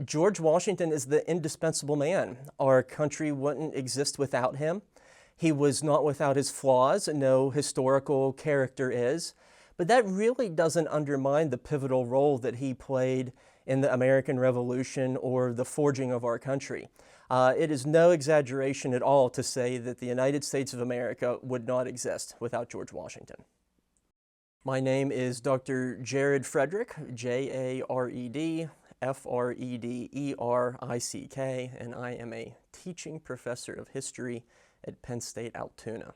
George Washington is the indispensable man. Our country wouldn't exist without him. He was not without his flaws, no historical character is, but that really doesn't undermine the pivotal role that he played in the American Revolution or the forging of our country. It is no exaggeration at all to say that the United States of America would not exist without George Washington. My name is Dr. Jared Frederick, Jared Frederick, and I am a teaching professor of history at Penn State Altoona.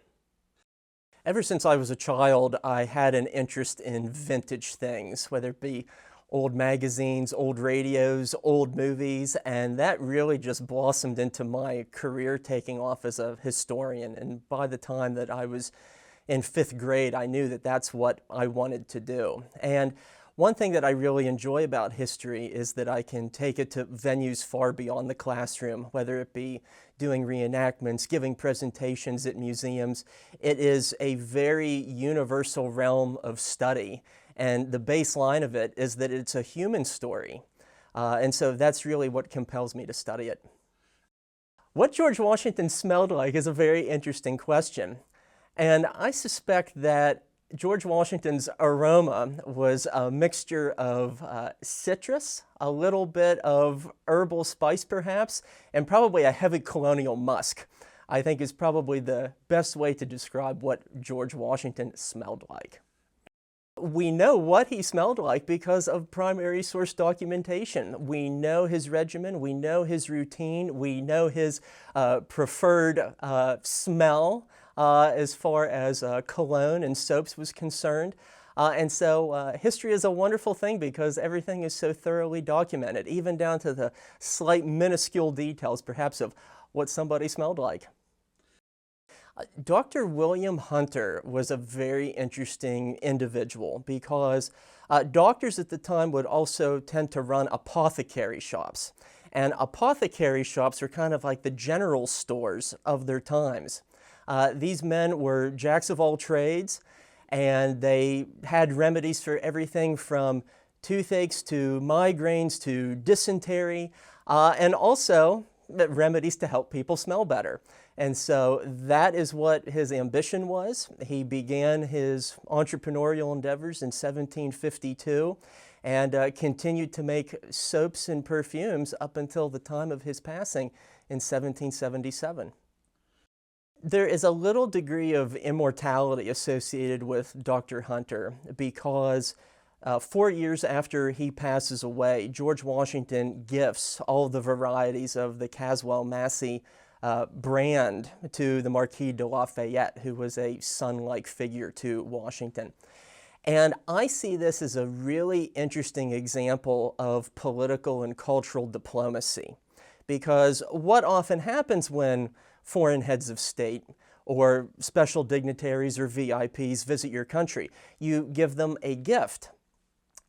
Ever since I was a child, I had an interest in vintage things, whether it be old magazines, old radios, old movies, and that really just blossomed into my career taking off as a historian. And by the time that I was in 5th grade, I knew that that's what I wanted to do. And one thing that I really enjoy about history is that I can take it to venues far beyond the classroom, whether it be doing reenactments, giving presentations at museums. It is a very universal realm of study, and the baseline of it is that it's a human story. And so that's really what compels me to study it. What George Washington smelled like is a very interesting question. And I suspect that George Washington's aroma was a mixture of citrus, a little bit of herbal spice perhaps, and probably a heavy colonial musk. I think is probably the best way to describe what George Washington smelled like. We know what he smelled like because of primary source documentation. We know his regimen, we know his routine, we know his preferred smell as far as cologne and soaps was concerned. And so history is a wonderful thing because everything is so thoroughly documented, even down to the slight minuscule details perhaps of what somebody smelled like. Dr. William Hunter was a very interesting individual because doctors at the time would also tend to run apothecary shops. And apothecary shops are kind of like the general stores of their times. These men were jacks of all trades, and they had remedies for everything from toothaches to migraines to dysentery, and also remedies to help people smell better. And so that is what his ambition was. He began his entrepreneurial endeavors in 1752 and continued to make soaps and perfumes up until the time of his passing in 1777. There is a little degree of immortality associated with Dr. Hunter because 4 years after he passes away, George Washington gifts all the varieties of the Caswell-Massey brand to the Marquis de Lafayette, who was a son-like figure to Washington. And I see this as a really interesting example of political and cultural diplomacy, because what often happens when foreign heads of state or special dignitaries or VIPs visit your country, you give them a gift.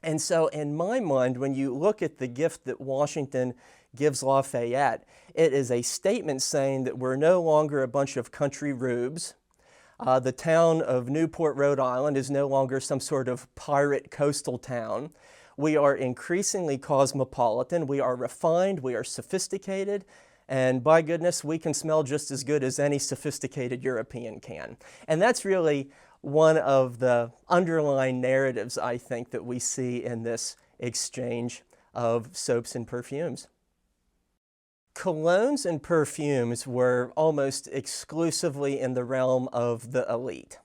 And so in my mind, when you look at the gift that Washington gives Lafayette, it is a statement saying that we're no longer a bunch of country rubes. The town of Newport, Rhode Island is no longer some sort of pirate coastal town. We are increasingly cosmopolitan, we are refined, we are sophisticated, and by goodness, we can smell just as good as any sophisticated European can. And that's really one of the underlying narratives, I think, that we see in this exchange of soaps and perfumes. Colognes and perfumes were almost exclusively in the realm of the elite.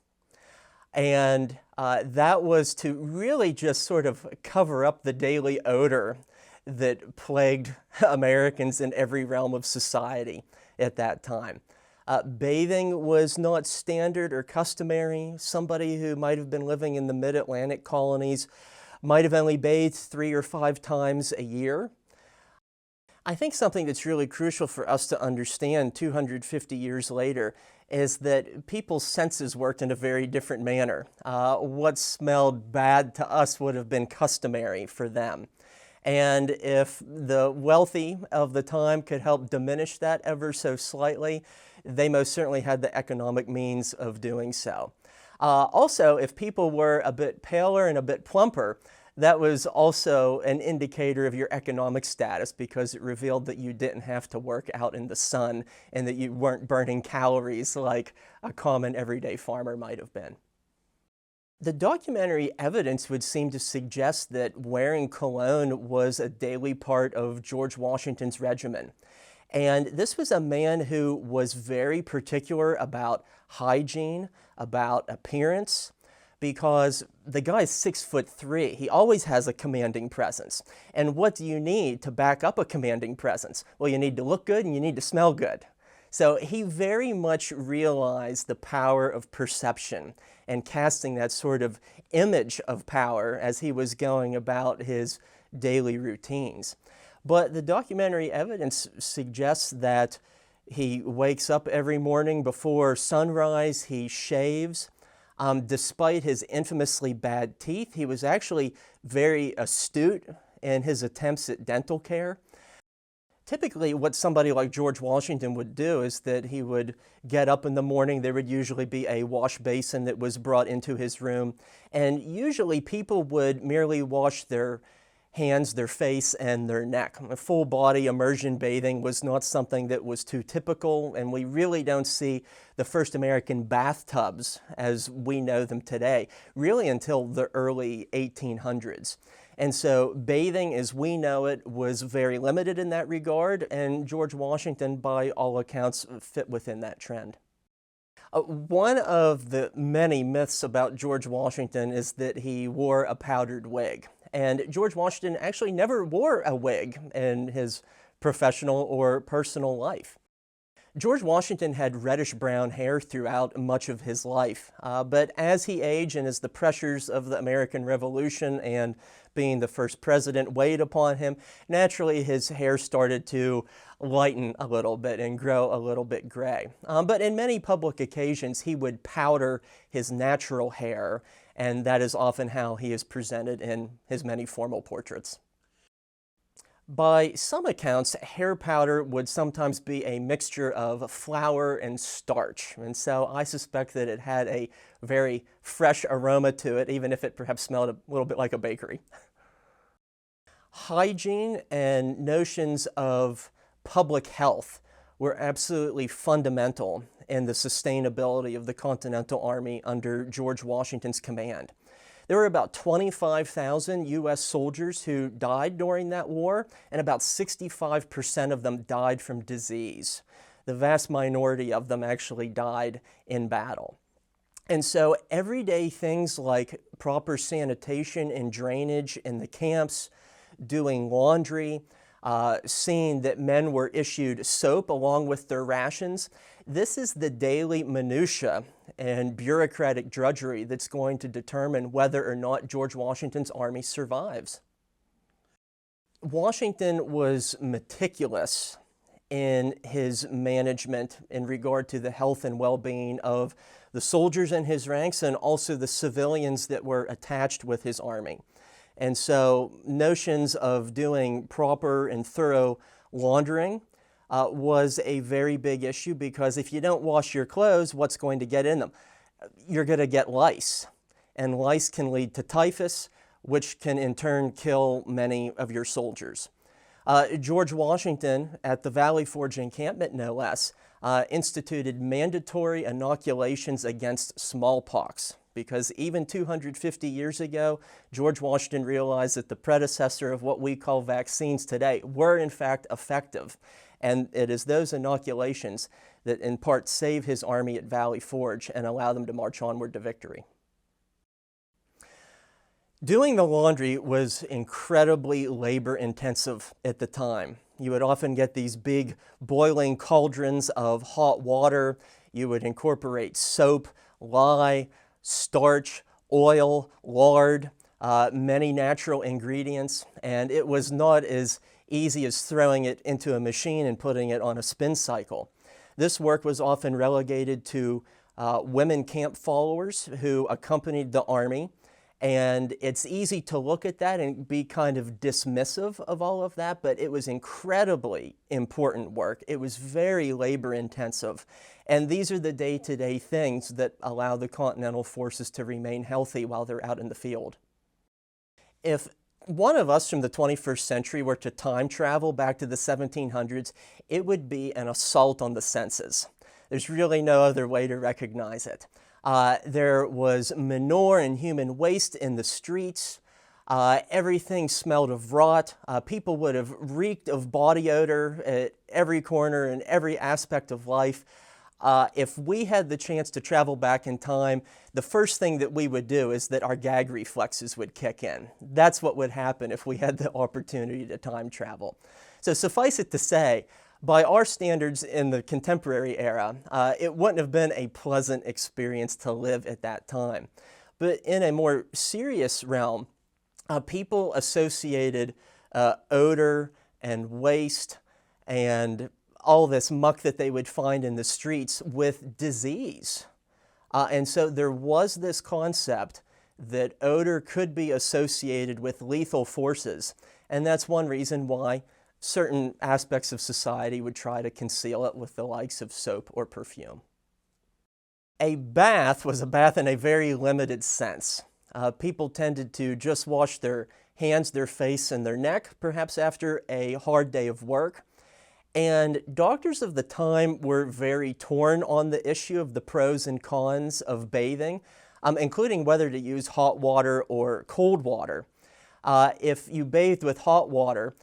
And that was to really just sort of cover up the daily odor that plagued Americans in every realm of society at that time. Bathing was not standard or customary. Somebody who might have been living in the mid-Atlantic colonies might have only bathed 3 or 5 times a year. I think something that's really crucial for us to understand 250 years later is that people's senses worked in a very different manner. What smelled bad to us would have been customary for them. And if the wealthy of the time could help diminish that ever so slightly, they most certainly had the economic means of doing so. Also, if people were a bit paler and a bit plumper, That was also an indicator of your economic status because it revealed that you didn't have to work out in the sun and that you weren't burning calories like a common everyday farmer might have been. The documentary evidence would seem to suggest that wearing cologne was a daily part of George Washington's regimen. And this was a man who was very particular about hygiene, about appearance, because the guy's 6'3". He always has a commanding presence. And what do you need to back up a commanding presence? Well, you need to look good and you need to smell good. So he very much realized the power of perception and casting that sort of image of power as he was going about his daily routines. But the documentary evidence suggests that he wakes up every morning before sunrise, he shaves. Despite his infamously bad teeth, he was actually very astute in his attempts at dental care. Typically, what somebody like George Washington would do is that he would get up in the morning. There would usually be a wash basin that was brought into his room. And usually people would merely wash their hands, their face, and their neck. Full body immersion bathing was not something that was too typical, and we really don't see the first American bathtubs as we know them today, really until the early 1800s. And so bathing as we know it was very limited in that regard, and George Washington, by all accounts, fit within that trend. One of the many myths about George Washington is that he wore a powdered wig. And George Washington actually never wore a wig in his professional or personal life. George Washington had reddish-brown hair throughout much of his life, but as he aged and as the pressures of the American Revolution and being the first president weighed upon him, naturally his hair started to lighten a little bit and grow a little bit gray. But in many public occasions, he would powder his natural hair, and that is often how he is presented in his many formal portraits. By some accounts, hair powder would sometimes be a mixture of flour and starch, and so I suspect that it had a very fresh aroma to it, even if it perhaps smelled a little bit like a bakery. Hygiene and notions of public health were absolutely fundamental in the sustainability of the Continental Army under George Washington's command. There were about 25,000 U.S. soldiers who died during that war, and about 65% of them died from disease. The vast minority of them actually died in battle. And so everyday things like proper sanitation and drainage in the camps, doing laundry, seeing that men were issued soap along with their rations. This is the daily minutia and bureaucratic drudgery that's going to determine whether or not George Washington's army survives. Washington was meticulous in his management in regard to the health and well-being of the soldiers in his ranks and also the civilians that were attached with his army. And so notions of doing proper and thorough laundering was a very big issue, because if you don't wash your clothes, what's going to get in them? You're going to get lice, and lice can lead to typhus, which can in turn kill many of your soldiers. George Washington, at the Valley Forge encampment no less, instituted mandatory inoculations against smallpox, because even 250 years ago, George Washington realized that the predecessor of what we call vaccines today were in fact effective. And it is those inoculations that in part save his army at Valley Forge and allow them to march onward to victory. Doing the laundry was incredibly labor-intensive at the time. You would often get these big boiling cauldrons of hot water. You would incorporate soap, lye, starch, oil, lard, many natural ingredients, and it was not as easy as throwing it into a machine and putting it on a spin cycle. This work was often relegated to women camp followers who accompanied the army, and it's easy to look at that and be kind of dismissive of all of that, but it was incredibly important work. It was very labor intensive, and these are the day-to-day things that allow the Continental forces to remain healthy while they're out in the field. If one of us from the 21st century were to time travel back to the 1700s, it would be an assault on the senses. There's really no other way to recognize it. There was manure and human waste in the streets. Everything smelled of rot. People would have reeked of body odor at every corner and every aspect of life. If we had the chance to travel back in time, the first thing that we would do is that our gag reflexes would kick in. That's what would happen if we had the opportunity to time travel. So suffice it to say, by our standards in the contemporary era, it wouldn't have been a pleasant experience to live at that time. But in a more serious realm, people associated odor and waste and all this muck that they would find in the streets with disease. And so there was this concept that odor could be associated with lethal forces. And that's one reason why certain aspects of society would try to conceal it with the likes of soap or perfume. A bath was a bath in a very limited sense. People tended to just wash their hands, their face, and their neck, perhaps after a hard day of work. And doctors of the time were very torn on the issue of the pros and cons of bathing, including whether to use hot water or cold water. If you bathed with hot water,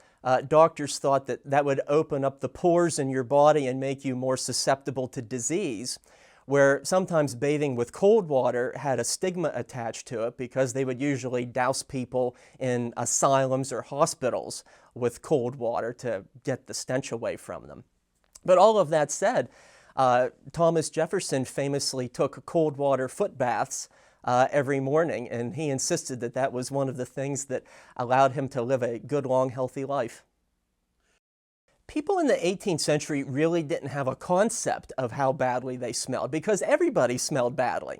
doctors thought that that would open up the pores in your body and make you more susceptible to disease, where sometimes bathing with cold water had a stigma attached to it because they would usually douse people in asylums or hospitals with cold water to get the stench away from them. But all of that said, Thomas Jefferson famously took cold water foot baths every morning, and he insisted that that was one of the things that allowed him to live a good, long, healthy life. People in the 18th century really didn't have a concept of how badly they smelled because everybody smelled badly.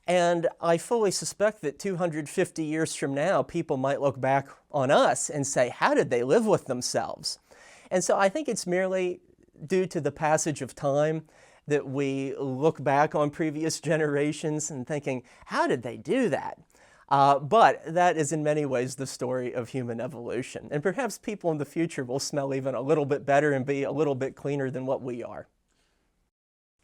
And I fully suspect that 250 years from now, people might look back on us and say, how did they live with themselves? And so I think it's merely due to the passage of time that we look back on previous generations and thinking, how did they do that? But that is in many ways the story of human evolution. And perhaps people in the future will smell even a little bit better and be a little bit cleaner than what we are.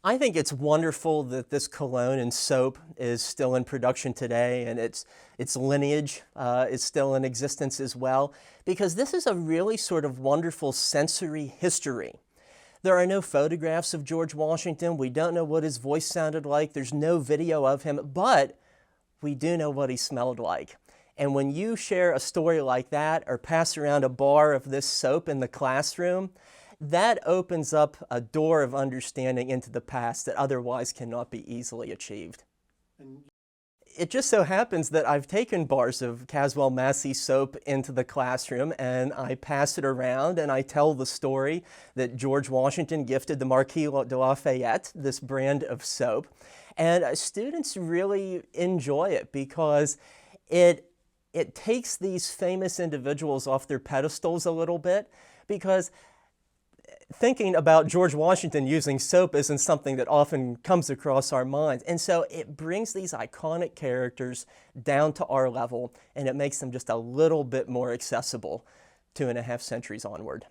I think it's wonderful that this cologne and soap is still in production today, and its lineage is still in existence as well, because this is a really sort of wonderful sensory history. There are no photographs of George Washington. We don't know what his voice sounded like. There's no video of him, but we do know what he smelled like. And when you share a story like that or pass around a bar of this soap in the classroom, that opens up a door of understanding into the past that otherwise cannot be easily achieved. It just so happens that I've taken bars of Caswell Massey soap into the classroom and I pass it around and I tell the story that George Washington gifted the Marquis de Lafayette this brand of soap. And students really enjoy it because it takes these famous individuals off their pedestals a little bit, because thinking about George Washington using soap isn't something that often comes across our minds. And so it brings these iconic characters down to our level, and it makes them just a little bit more accessible 2.5 centuries onward.